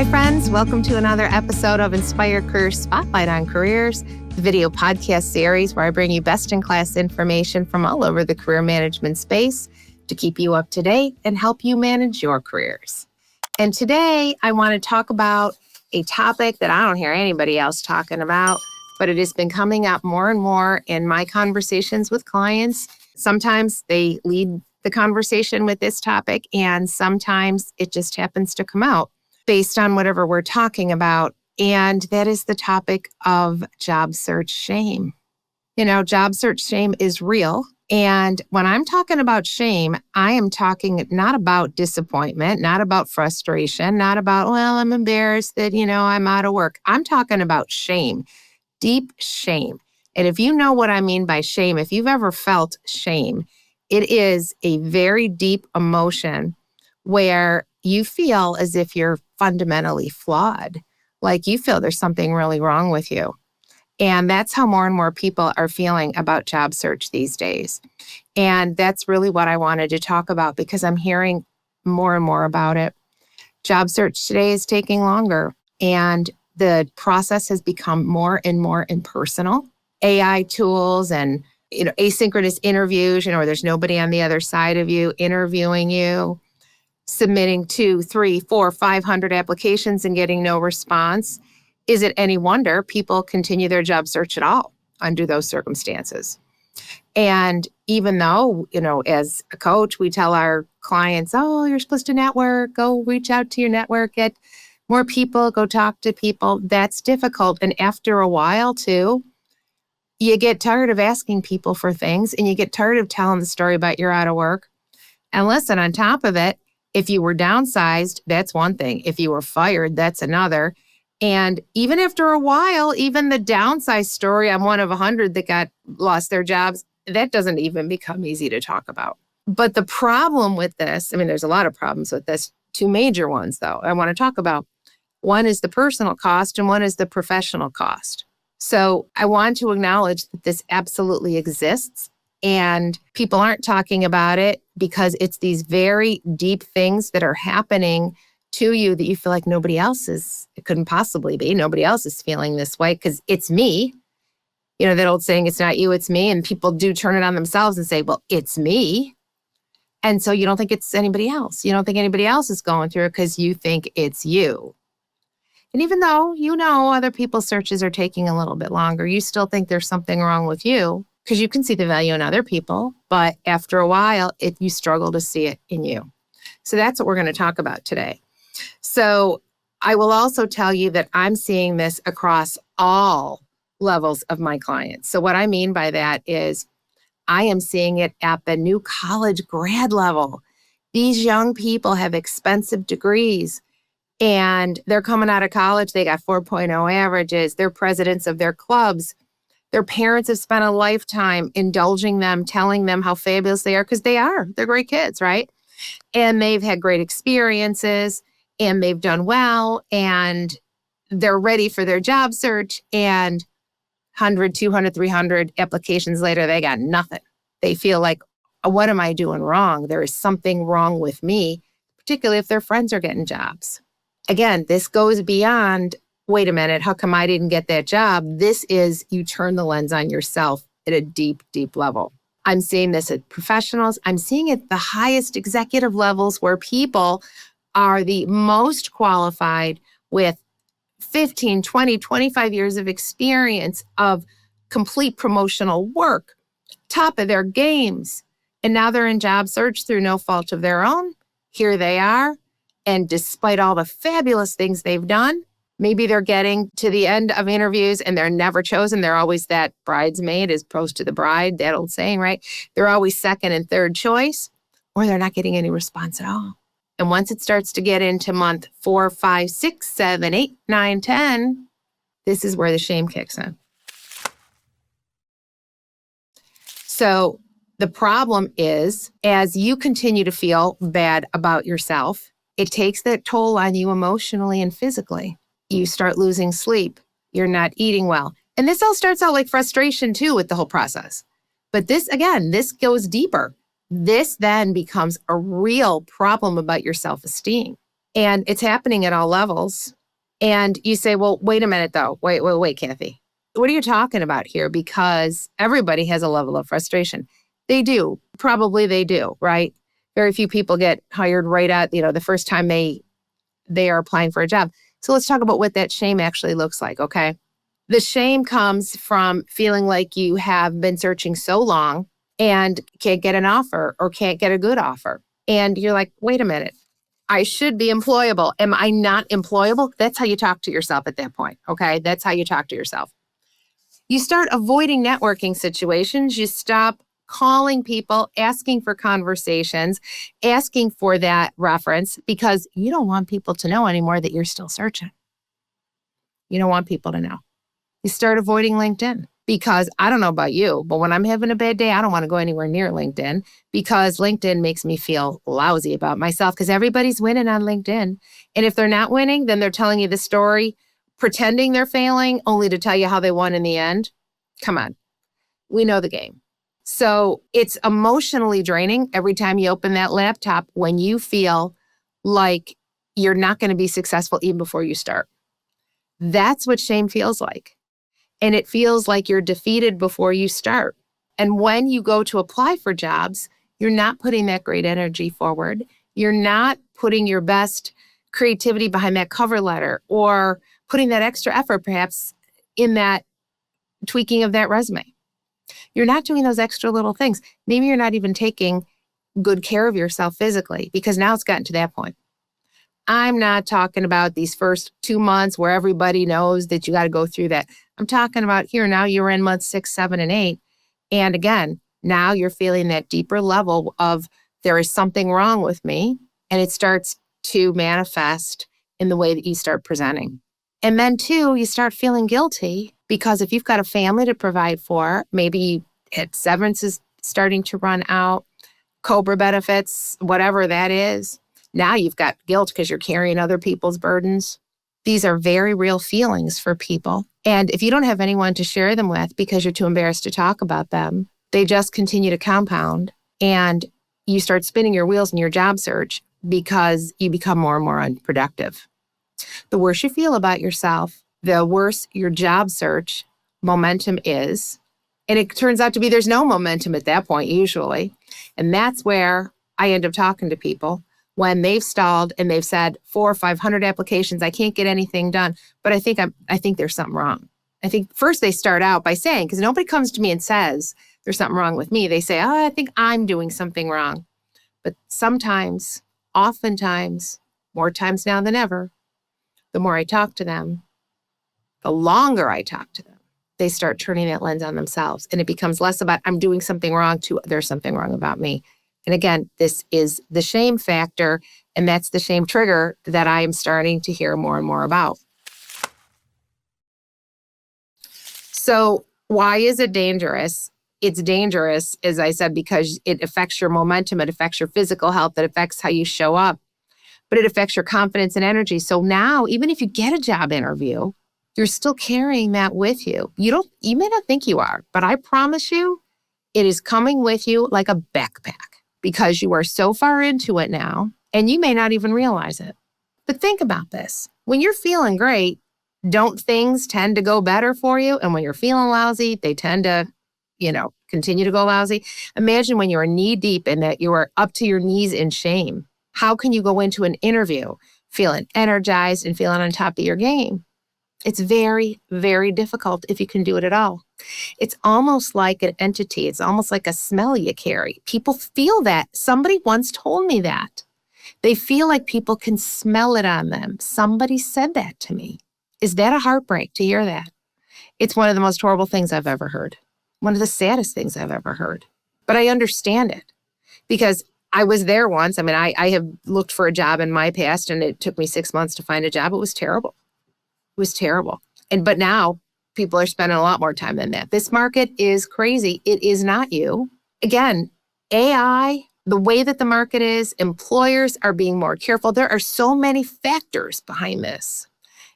Hi, friends. Welcome to another episode of Inspire Career Spotlight on Careers, the video podcast series where I bring you best-in-class information from all over the career management space to keep you up to date and help you manage your careers. And today, I want to talk about a topic that I don't hear anybody else talking about, but it has been coming up more and more in my conversations with clients. Sometimes they lead the conversation with this topic, and sometimes it just happens to come out based on whatever we're talking about. And that is the topic of job search shame. You know, job search shame is real. And when I'm talking about shame, I am talking not about disappointment, not about frustration, not about, well, I'm embarrassed that, I'm out of work. I'm talking about shame, deep shame. And if you know what I mean by shame, if you've ever felt shame, it is a very deep emotion where you feel as if you're fundamentally flawed, like you feel there's something really wrong with you. And that's how more and more people are feeling about job search these days. And that's really what I wanted to talk about because I'm hearing more and more about it. Job search today is taking longer, and the process has become more and more impersonal. AI tools and asynchronous interviews, where there's nobody on the other side of you interviewing you, submitting 200, 300, 400, 500 applications and getting no response. Is it any wonder people continue their job search at all under those circumstances? And even though, as a coach, we tell our clients, oh, you're supposed to network, go reach out to your network, get more people, go talk to people, that's difficult. And after a while too, you get tired of asking people for things and you get tired of telling the story about you're out of work. And listen, on top of it, if you were downsized, that's one thing. If you were fired, that's another. And even after a while, even the downsized story, I'm one of 100 that lost their jobs, that doesn't even become easy to talk about. But the problem with this, there's a lot of problems with this, two major ones though, I want to talk about. One is the personal cost and one is the professional cost. So I want to acknowledge that this absolutely exists. And people aren't talking about it because it's these very deep things that are happening to you that you feel like it couldn't possibly be. Nobody else is feeling this way because it's me. That old saying, it's not you, it's me. And people do turn it on themselves and say, well, it's me. And so you don't think it's anybody else. You don't think anybody else is going through it because you think it's you. And even though other people's searches are taking a little bit longer, you still think there's something wrong with you. Because you can see the value in other people, but after a while, you struggle to see it in you. So that's what we're going to talk about today. So I will also tell you that I'm seeing this across all levels of my clients. So what I mean by that is I am seeing it at the new college grad level. These young people have expensive degrees and they're coming out of college. They got 4.0 averages. They're presidents of their clubs. Their parents have spent a lifetime indulging them, telling them how fabulous they are, because they are. They're great kids, right? And they've had great experiences, and they've done well, and they're ready for their job search, and 100, 200, 300 applications later, they got nothing. They feel like, what am I doing wrong? There is something wrong with me, particularly if their friends are getting jobs. Again, this goes beyond, wait a minute, how come I didn't get that job? This is you turn the lens on yourself at a deep, deep level. I'm seeing this at professionals. I'm seeing it at the highest executive levels where people are the most qualified with 15, 20, 25 years of experience of complete promotional work, top of their games. And now they're in job search through no fault of their own. Here they are. And despite all the fabulous things they've done, maybe they're getting to the end of interviews and they're never chosen. They're always that bridesmaid as opposed to the bride, that old saying, right? They're always second and third choice, or they're not getting any response at all. And once it starts to get into month 4, 5, 6, 7, 8, 9, 10, this is where the shame kicks in. So the problem is, as you continue to feel bad about yourself, it takes that toll on you emotionally and physically. You start losing sleep. You're not eating well. And this all starts out like frustration too with the whole process. But this goes deeper. This then becomes a real problem about your self-esteem. And it's happening at all levels. And you say, well, wait a minute, though. Wait, Kathy. What are you talking about here? Because everybody has a level of frustration. They do. Probably they do, right? Very few people get hired right at, the first time they are applying for a job. So let's talk about what that shame actually looks like, okay? The shame comes from feeling like you have been searching so long and can't get an offer or can't get a good offer. And you're like, wait a minute. I should be employable. Am I not employable? That's how you talk to yourself at that point, okay? That's how you talk to yourself. You start avoiding networking situations. You stop calling people, asking for conversations, asking for that reference because you don't want people to know anymore that you're still searching. You don't want people to know. You start avoiding LinkedIn because I don't know about you, but when I'm having a bad day, I don't want to go anywhere near LinkedIn because LinkedIn makes me feel lousy about myself because everybody's winning on LinkedIn. And if they're not winning, then they're telling you the story, pretending they're failing, only to tell you how they won in the end. Come on. We know the game. So it's emotionally draining every time you open that laptop when you feel like you're not going to be successful even before you start. That's what shame feels like. And it feels like you're defeated before you start. And when you go to apply for jobs, you're not putting that great energy forward. You're not putting your best creativity behind that cover letter or putting that extra effort perhaps in that tweaking of that resume. You're not doing those extra little things. Maybe you're not even taking good care of yourself physically because now it's gotten to that point. I'm not talking about these first 2 months where everybody knows that you got to go through that. I'm talking about here now you're in month 6, 7, and 8. And again, now you're feeling that deeper level of there is something wrong with me. And it starts to manifest in the way that you start presenting. And then 2, you start feeling guilty because if you've got a family to provide for, maybe severance is starting to run out, COBRA benefits, whatever that is. Now you've got guilt because you're carrying other people's burdens. These are very real feelings for people. And if you don't have anyone to share them with because you're too embarrassed to talk about them, they just continue to compound and you start spinning your wheels in your job search because you become more and more unproductive. The worse you feel about yourself, the worse your job search momentum is. And it turns out to be there's no momentum at that point usually. And that's where I end up talking to people when they've stalled and they've said 400 or 500 applications, I can't get anything done, but I think there's something wrong. I think first they start out by saying, because nobody comes to me and says there's something wrong with me. They say, I think I'm doing something wrong. But sometimes, oftentimes, more times now than ever, the more I talk to them, the longer I talk to them, they start turning that lens on themselves. And it becomes less about I'm doing something wrong to there's something wrong about me. And again, this is the shame factor, and that's the shame trigger that I am starting to hear more and more about. So why is it dangerous? It's dangerous, as I said, because it affects your momentum, it affects your physical health, it affects how you show up, but it affects your confidence and energy. So now, even if you get a job interview, you're still carrying that with you. You may not think you are, but I promise you, it is coming with you like a backpack because you are so far into it now, and you may not even realize it. But think about this. When you're feeling great, don't things tend to go better for you? And when you're feeling lousy, they tend to, continue to go lousy. Imagine when you're knee deep and that you are up to your knees in shame. How can you go into an interview feeling energized and feeling on top of your game? It's very, very difficult if you can do it at all. It's almost like an entity. It's almost like a smell you carry. People feel that. Somebody once told me that. They feel like people can smell it on them. Somebody said that to me. Is that a heartbreak to hear that? It's one of the most horrible things I've ever heard. One of the saddest things I've ever heard. But I understand it because I was there once. I mean, I have looked for a job in my past and it took me 6 months to find a job. It was terrible. It was terrible. But now people are spending a lot more time than that. This market is crazy. It is not you. Again, AI, the way that the market is, employers are being more careful. There are so many factors behind this.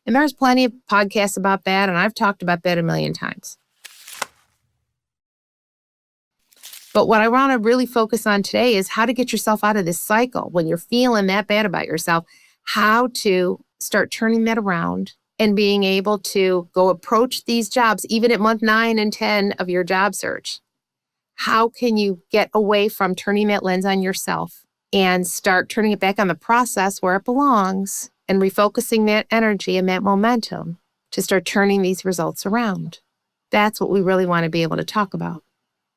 And there's plenty of podcasts about that, and I've talked about that a million times. But what I want to really focus on today is how to get yourself out of this cycle. When you're feeling that bad about yourself, how to start turning that around and being able to go approach these jobs, even at month 9 and 10 of your job search. How can you get away from turning that lens on yourself and start turning it back on the process where it belongs and refocusing that energy and that momentum to start turning these results around? That's what we really want to be able to talk about.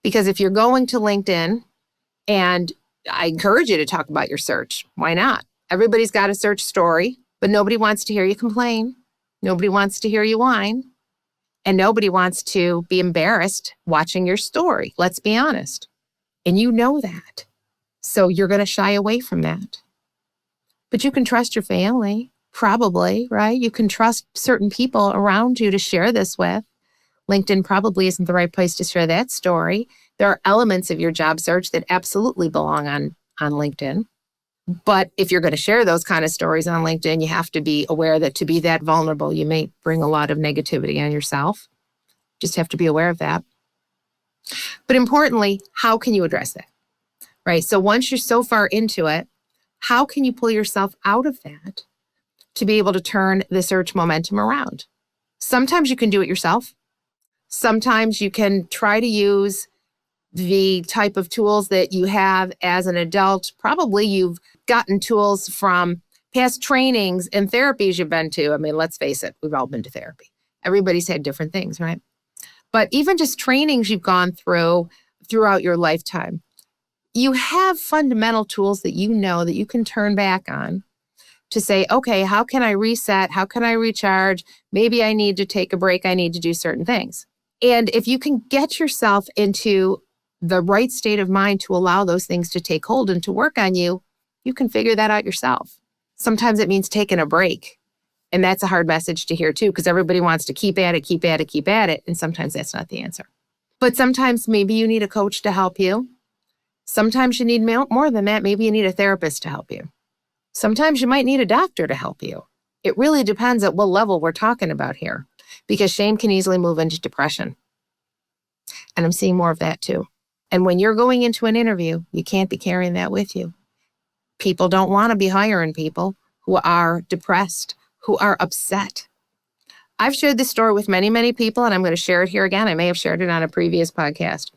Because if you're going to LinkedIn, and I encourage you to talk about your search, why not? Everybody's got a search story, but nobody wants to hear you complain. Nobody wants to hear you whine. And nobody wants to be embarrassed watching your story. Let's be honest. And you know that. So you're going to shy away from that. But you can trust your family, probably, right? You can trust certain people around you to share this with. LinkedIn probably isn't the right place to share that story. There are elements of your job search that absolutely belong on LinkedIn. But if you're going to share those kind of stories on LinkedIn, you have to be aware that to be that vulnerable, you may bring a lot of negativity on yourself. Just have to be aware of that. But importantly, how can you address that? Right? So once you're so far into it, how can you pull yourself out of that to be able to turn the search momentum around? Sometimes you can do it yourself. Sometimes you can try to use the type of tools that you have as an adult. Probably you've gotten tools from past trainings and therapies you've been to. I mean, let's face it, we've all been to therapy. Everybody's had different things, right? But even just trainings you've gone through throughout your lifetime, you have fundamental tools that you know that you can turn back on to say, okay, how can I reset? How can I recharge? Maybe I need to take a break. I need to do certain things. And if you can get yourself into the right state of mind to allow those things to take hold and to work on you, you can figure that out yourself. Sometimes it means taking a break. And that's a hard message to hear too, because everybody wants to keep at it, keep at it, keep at it. And sometimes that's not the answer. But sometimes maybe you need a coach to help you. Sometimes you need more than that. Maybe you need a therapist to help you. Sometimes you might need a doctor to help you. It really depends at what level we're talking about here, because shame can easily move into depression. And I'm seeing more of that too. And when you're going into an interview, you can't be carrying that with you. People don't want to be hiring people who are depressed, who are upset. I've shared this story with many, many people, and I'm going to share it here again. I may have shared it on a previous podcast.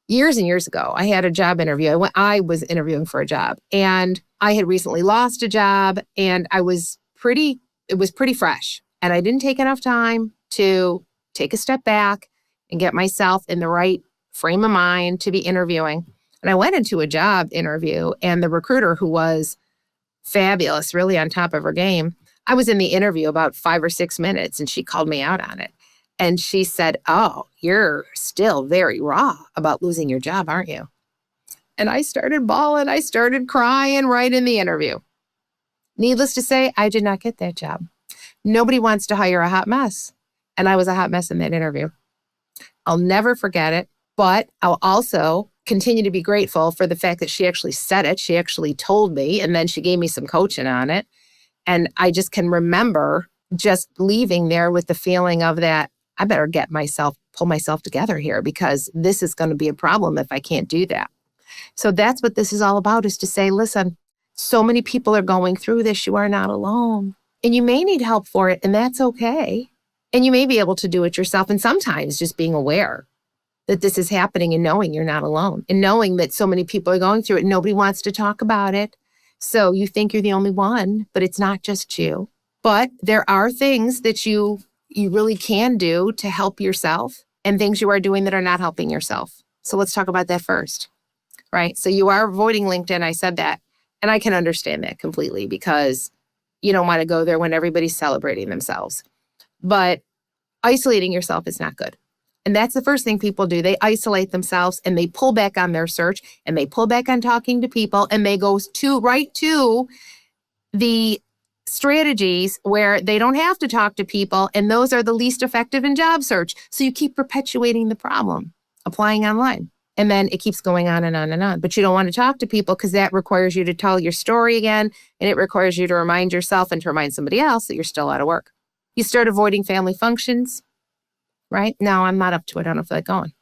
Years and years ago, I had a job interview. I was interviewing for a job, and I had recently lost a job, and it was pretty fresh. And I didn't take enough time to take a step back and get myself in the right frame of mind to be interviewing. And I went into a job interview, and the recruiter, who was fabulous, really on top of her game, I was in the interview about 5 or 6 minutes, and she called me out on it. And she said, "Oh, you're still very raw about losing your job, aren't you?" And I started bawling. I started crying right in the interview. Needless to say, I did not get that job. Nobody wants to hire a hot mess. And I was a hot mess in that interview. I'll never forget it. But I'll also continue to be grateful for the fact that she actually said it. She actually told me, and then she gave me some coaching on it. And I just can remember just leaving there with the feeling of that, I better pull myself together here, because this is going to be a problem if I can't do that. So that's what this is all about, is to say, listen, so many people are going through this. You are not alone. And you may need help for it, and that's okay. And you may be able to do it yourself. And sometimes just being aware that this is happening and knowing you're not alone, and knowing that so many people are going through it and nobody wants to talk about it. So you think you're the only one, but it's not just you. But there are things that you really can do to help yourself, and things you are doing that are not helping yourself. So let's talk about that first, right? So you are avoiding LinkedIn. I said that, and I can understand that completely, because you don't want to go there when everybody's celebrating themselves. But isolating yourself is not good. And that's the first thing people do. They isolate themselves, and they pull back on their search, and they pull back on talking to people, and they go right to the strategies where they don't have to talk to people, and those are the least effective in job search. So you keep perpetuating the problem, applying online, and then it keeps going on and on and on. But you don't want to talk to people, because that requires you to tell your story again, and it requires you to remind yourself and to remind somebody else that you're still out of work. You start avoiding family functions. Right? No, I'm not up to it. I don't feel like going.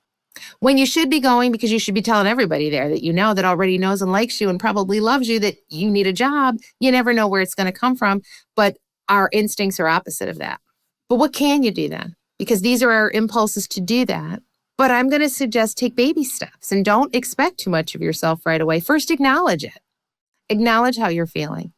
When you should be going because you should be telling everybody there that you know that already knows and likes you and probably loves you that you need a job. You never know where it's going to come from, but our instincts are opposite of that. But what can you do then? Because these are our impulses to do that. But I'm going to suggest take baby steps and don't expect too much of yourself right away. First, acknowledge it. Acknowledge how you're feeling.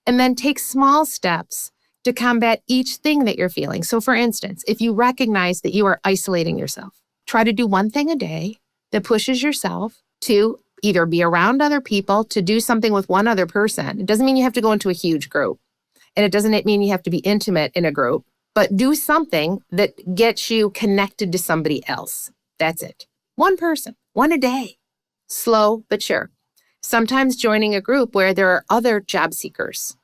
And then take small steps to combat each thing that you're feeling. So for instance, if you recognize that you are isolating yourself, try to do one thing a day that pushes yourself to either be around other people, to do something with one other person. It doesn't mean you have to go into a huge group. And it doesn't mean you have to be intimate in a group, but do something that gets you connected to somebody else. That's it. One person, one a day. Slow but sure. Sometimes joining a group where there are other job seekers,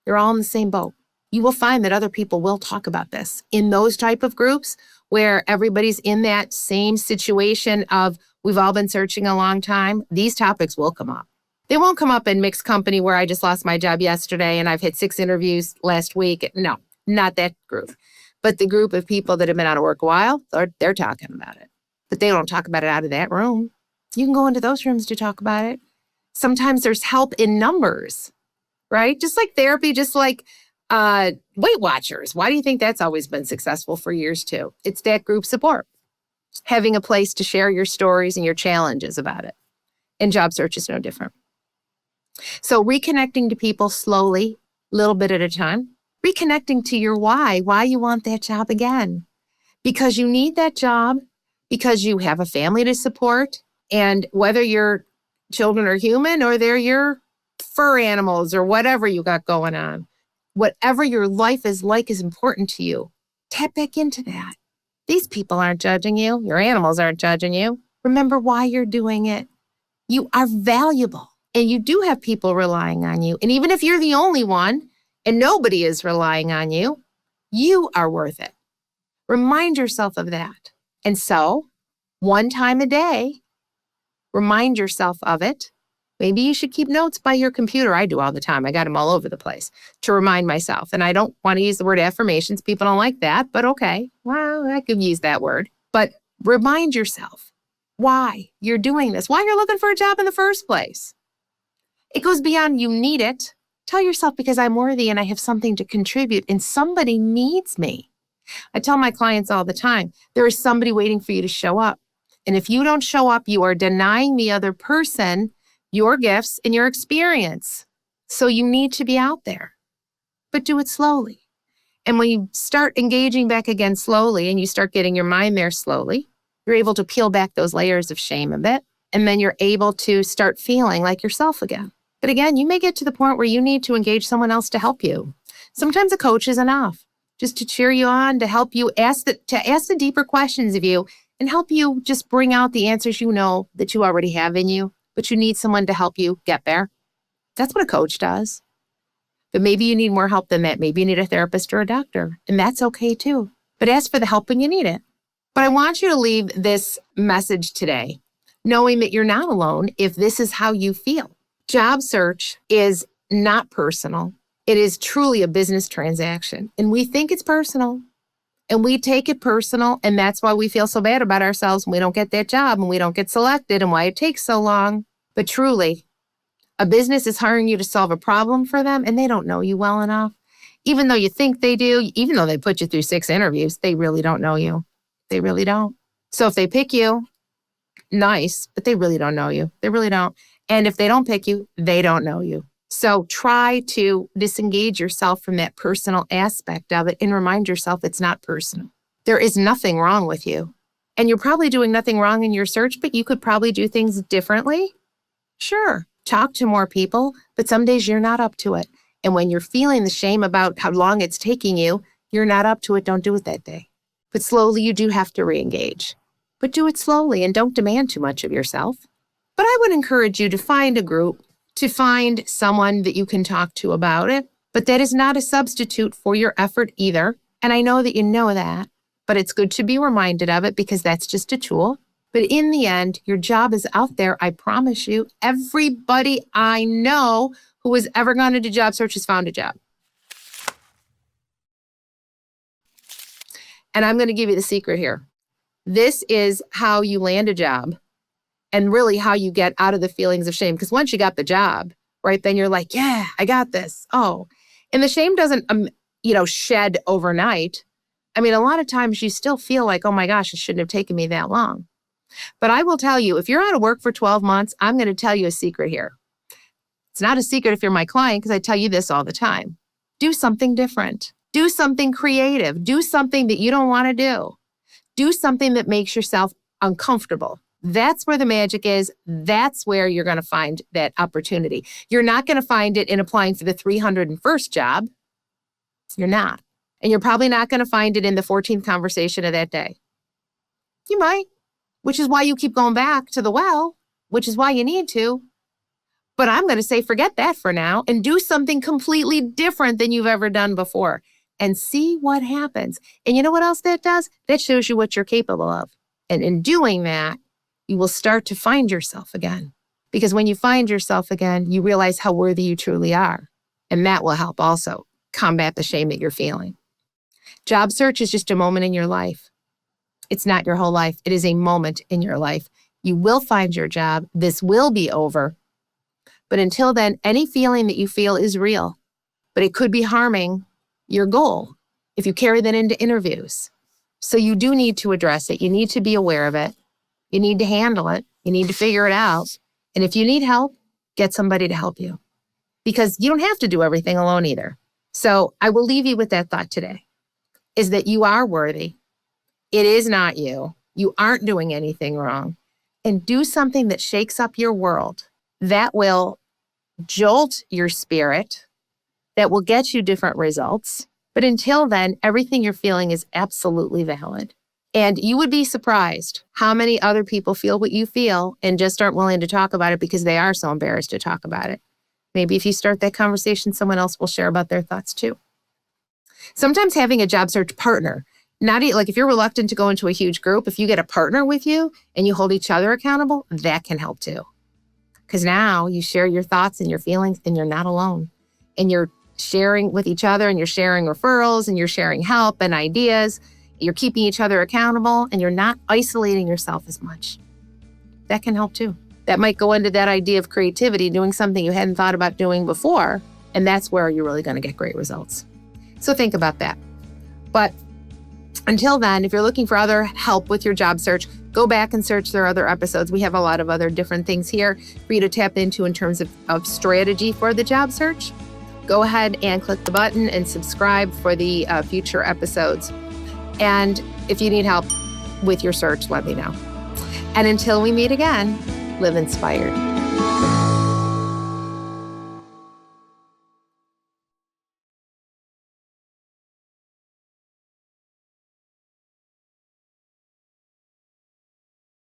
you're all in the same boat. You will find that other people will talk about this. In those type of groups where everybody's in that same situation of we've all been searching a long time, these topics will come up. They won't come up in mixed company where I just lost my job yesterday and I've had 6 interviews last week. No, not that group. But the group of people that have been out of work a while, they're talking about it. But they don't talk about it out of that room. You can go into those rooms to talk about it. Sometimes there's help in numbers, right? Just like therapy, just like Weight Watchers. Why do you think that's always been successful for years too? It's that group support. Having a place to share your stories and your challenges about it. And job search is no different. So reconnecting to people slowly, little bit at a time. Reconnecting to your why you want that job again. Because you need that job, because you have a family to support, and whether your children are human or they're your fur animals or whatever you got going on, whatever your life is like is important to you. Tap back into that. These people aren't judging you. Your animals aren't judging you. Remember why you're doing it. You are valuable, and you do have people relying on you. And even if you're the only one and nobody is relying on you, you are worth it. Remind yourself of that. And so, one time a day, remind yourself of it. Maybe you should keep notes by your computer. I do all the time. I got them all over the place to remind myself. And I don't want to use the word affirmations. People don't like that, but okay. Well, I could use that word. But remind yourself why you're doing this, why you're looking for a job in the first place. It goes beyond you need it. Tell yourself, because I'm worthy and I have something to contribute and somebody needs me. I tell my clients all the time, there is somebody waiting for you to show up. And if you don't show up, you are denying the other person your gifts and your experience. So you need to be out there, but do it slowly. And when you start engaging back again slowly and you start getting your mind there slowly, you're able to peel back those layers of shame a bit. And then you're able to start feeling like yourself again. But again, you may get to the point where you need to engage someone else to help you. Sometimes a coach is enough, just to cheer you on, to help you ask the deeper questions of you and help you just bring out the answers you know that you already have in you, but you need someone to help you get there. That's what a coach does. But maybe you need more help than that. Maybe you need a therapist or a doctor, and that's okay too. But ask for the help when you need it. But I want you to leave this message today, knowing that you're not alone if this is how you feel. Job search is not personal. It is truly a business transaction. And we think it's personal. And we take it personal. And that's why we feel so bad about ourselves when we don't get that job and we don't get selected and why it takes so long. But truly, a business is hiring you to solve a problem for them and they don't know you well enough. Even though you think they do, even though they put you through 6 interviews, they really don't know you. They really don't. So if they pick you, nice, but they really don't know you. They really don't. And if they don't pick you, they don't know you. So try to disengage yourself from that personal aspect of it and remind yourself it's not personal. There is nothing wrong with you. And you're probably doing nothing wrong in your search, but you could probably do things differently. Sure, talk to more people, but some days you're not up to it. And when you're feeling the shame about how long it's taking you, you're not up to it, don't do it that day. But slowly you do have to re-engage. But do it slowly and don't demand too much of yourself. But I would encourage you to find a group, to find someone that you can talk to about it. But that is not a substitute for your effort either. And I know that you know that, but it's good to be reminded of it because that's just a tool. But in the end, your job is out there. I promise you, everybody I know who has ever gone into job search has found a job. And I'm going to give you the secret here. This is how you land a job and really how you get out of the feelings of shame. Because once you got the job, right, then you're like, yeah, I got this. Oh, and the shame doesn't, shed overnight. I mean, a lot of times you still feel like, oh my gosh, it shouldn't have taken me that long. But I will tell you, if you're out of work for 12 months, I'm going to tell you a secret here. It's not a secret if you're my client, because I tell you this all the time. Do something different. Do something creative. Do something that you don't want to do. Do something that makes yourself uncomfortable. That's where the magic is. That's where you're going to find that opportunity. You're not going to find it in applying for the 301st job. You're not. And you're probably not going to find it in the 14th conversation of that day. You might, which is why you keep going back to the well, which is why you need to. But I'm going to say, forget that for now and do something completely different than you've ever done before and see what happens. And you know what else that does? That shows you what you're capable of. And in doing that, you will start to find yourself again. Because when you find yourself again, you realize how worthy you truly are. And that will help also combat the shame that you're feeling. Job search is just a moment in your life. It's not your whole life. It is a moment in your life. You will find your job. This will be over. But until then, any feeling that you feel is real, but it could be harming your goal if you carry that into interviews. So you do need to address it. You need to be aware of it. You need to handle it. You need to figure it out. And if you need help, get somebody to help you, because you don't have to do everything alone either. So I will leave you with that thought today, is that you are worthy. It is not you. You aren't doing anything wrong. And do something that shakes up your world. That will jolt your spirit, that will get you different results. But until then, everything you're feeling is absolutely valid. And you would be surprised how many other people feel what you feel and just aren't willing to talk about it because they are so embarrassed to talk about it. Maybe if you start that conversation, someone else will share about their thoughts too. Sometimes having a job search partner, like if you're reluctant to go into a huge group, if you get a partner with you and you hold each other accountable, that can help too. Because now you share your thoughts and your feelings and you're not alone. And you're sharing with each other and you're sharing referrals and you're sharing help and ideas. You're keeping each other accountable and you're not isolating yourself as much. That can help too. That might go into that idea of creativity, doing something you hadn't thought about doing before. And that's where you're really going to get great results. So think about that. But until then, if you're looking for other help with your job search, go back and search their other episodes. We have a lot of other different things here for you to tap into in terms of strategy for the job search. Go ahead and click the button and subscribe for the future episodes. And if you need help with your search, let me know. And until we meet again, live inspired.